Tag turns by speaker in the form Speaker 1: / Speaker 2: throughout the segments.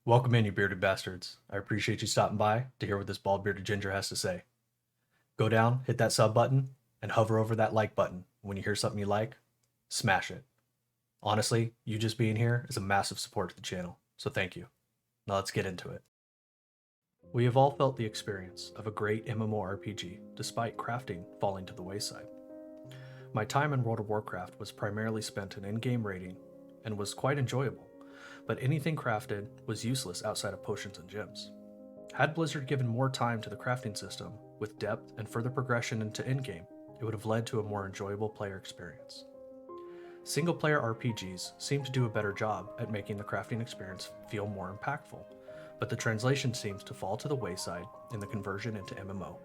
Speaker 1: Welcome in, you bearded bastards. I appreciate you stopping by to hear what this bald bearded ginger has to say. Go down, hit that sub button, and hover over that like button. When you hear something you like, smash it. Honestly, you just being here is a massive support to the channel, so thank you. Now let's get into it. We have all felt the experience of a great MMORPG despite crafting falling to the wayside. My time in World of Warcraft was primarily spent in in-game raiding and was quite enjoyable, but anything crafted was useless outside of potions and gems. Had Blizzard given more time to the crafting system, with depth and further progression into in-game, it would have led to a more enjoyable player experience. Single-player RPGs seem to do a better job at making the crafting experience feel more impactful, but the translation seems to fall to the wayside in the conversion into MMO.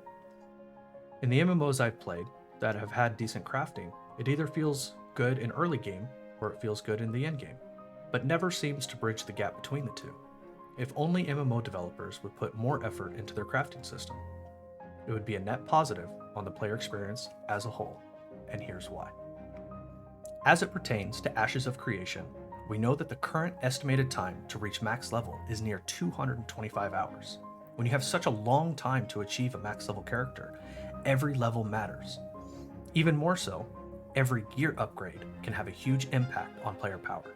Speaker 1: In the MMOs I've played that have had decent crafting, it either feels good in early game or it feels good in the end game, but never seems to bridge the gap between the two. If only MMO developers would put more effort into their crafting system, it would be a net positive on the player experience as a whole, and here's why. As it pertains to Ashes of Creation, we know that the current estimated time to reach max level is near 225 hours. When you have such a long time to achieve a max level character, every level matters. Even more so, every gear upgrade can have a huge impact on player power.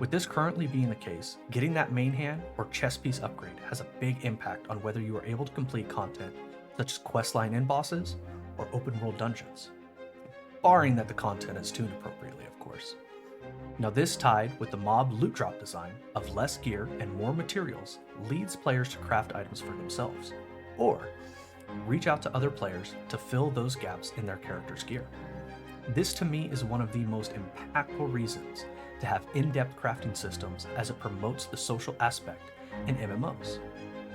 Speaker 1: With this currently being the case, getting that main hand or chess piece upgrade has a big impact on whether you are able to complete content such as questline end bosses or open world dungeons. Barring that the content is tuned appropriately, of course. Now this tied with the mob loot drop design of less gear and more materials leads players to craft items for themselves, or reach out to other players to fill those gaps in their character's gear. This to me is one of the most impactful reasons to have in-depth crafting systems, as it promotes the social aspect in MMOs.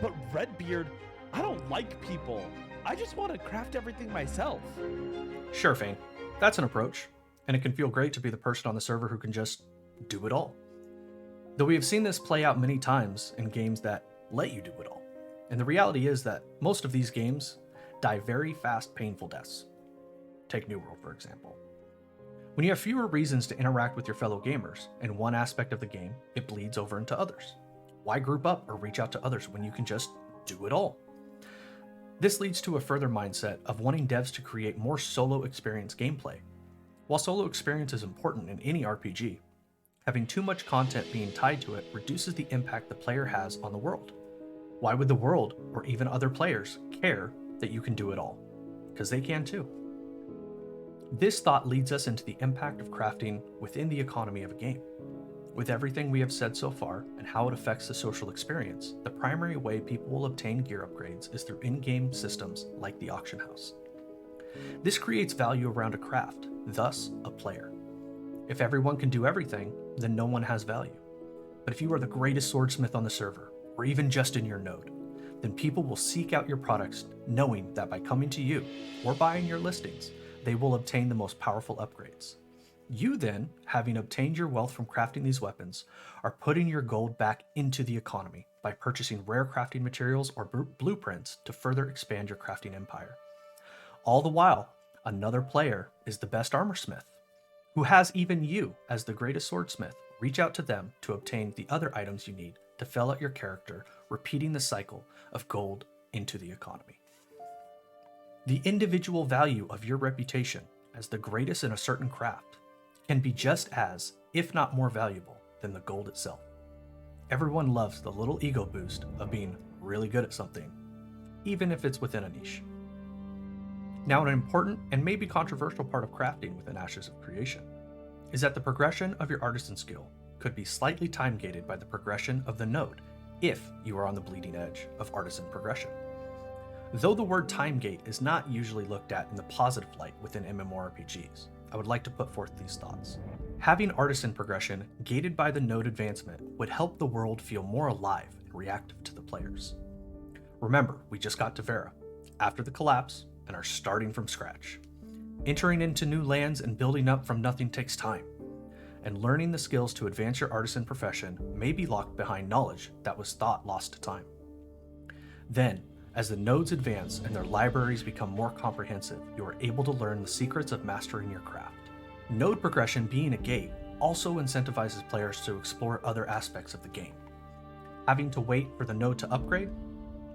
Speaker 2: But Redbeard, I don't like people. I just want to craft everything myself.
Speaker 1: Sure, Fane, that's an approach, and it can feel great to be the person on the server who can just do it all. Though we have seen this play out many times in games that let you do it all. And the reality is that most of these games die very fast, painful deaths. Take New World, for example. When you have fewer reasons to interact with your fellow gamers in one aspect of the game, it bleeds over into others. Why group up or reach out to others when you can just do it all? This leads to a further mindset of wanting devs to create more solo experience gameplay. While solo experience is important in any RPG, having too much content being tied to it reduces the impact the player has on the world. Why would the world, or even other players, care that you can do it all? Because they can too. This thought leads us into the impact of crafting within the economy of a game. With everything we have said so far and how it affects the social experience, the primary way people will obtain gear upgrades is through in-game systems like the auction house. This creates value around a craft, thus a player. If everyone can do everything, then no one has value. But if you are the greatest swordsmith on the server, or even just in your node, then people will seek out your products knowing that by coming to you or buying your listings, they will obtain the most powerful upgrades. You then, having obtained your wealth from crafting these weapons, are putting your gold back into the economy by purchasing rare crafting materials or blueprints to further expand your crafting empire. All the while, another player is the best armorsmith, who has even you, as the greatest swordsmith, reach out to them to obtain the other items you need to fill out your character, repeating the cycle of gold into the economy. The individual value of your reputation as the greatest in a certain craft can be just as, if not more valuable, than the gold itself. Everyone loves the little ego boost of being really good at something, even if it's within a niche. Now, an important and maybe controversial part of crafting within Ashes of Creation is that the progression of your artisan skill could be slightly time-gated by the progression of the node if you are on the bleeding edge of artisan progression. Though the word time gate is not usually looked at in the positive light within MMORPGs, I would like to put forth these thoughts. Having artisan progression gated by the node advancement would help the world feel more alive and reactive to the players. Remember, we just got to Vera, after the collapse, and are starting from scratch. Entering into new lands and building up from nothing takes time, and learning the skills to advance your artisan profession may be locked behind knowledge that was thought lost to time. Then, as the nodes advance and their libraries become more comprehensive, you are able to learn the secrets of mastering your craft. Node progression being a gate also incentivizes players to explore other aspects of the game. having to wait for the node to upgrade?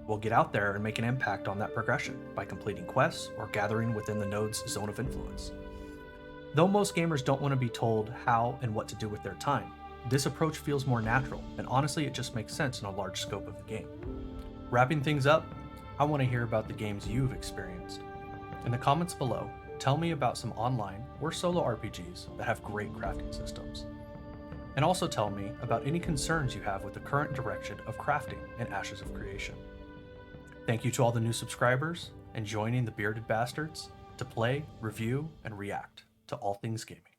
Speaker 1: Well, get out there and make an impact on that progression by completing quests or gathering within the node's zone of influence. Though most gamers don't want to be told how and what to do with their time, this approach feels more natural, and honestly, it just makes sense in a large scope of the game. Wrapping things up, I want to hear about the games you've experienced. In the comments below, tell me about some online or solo RPGs that have great crafting systems. And also tell me about any concerns you have with the current direction of crafting in Ashes of Creation. Thank you to all the new subscribers and joining the Bearded Bastards to play, review, and react to all things gaming.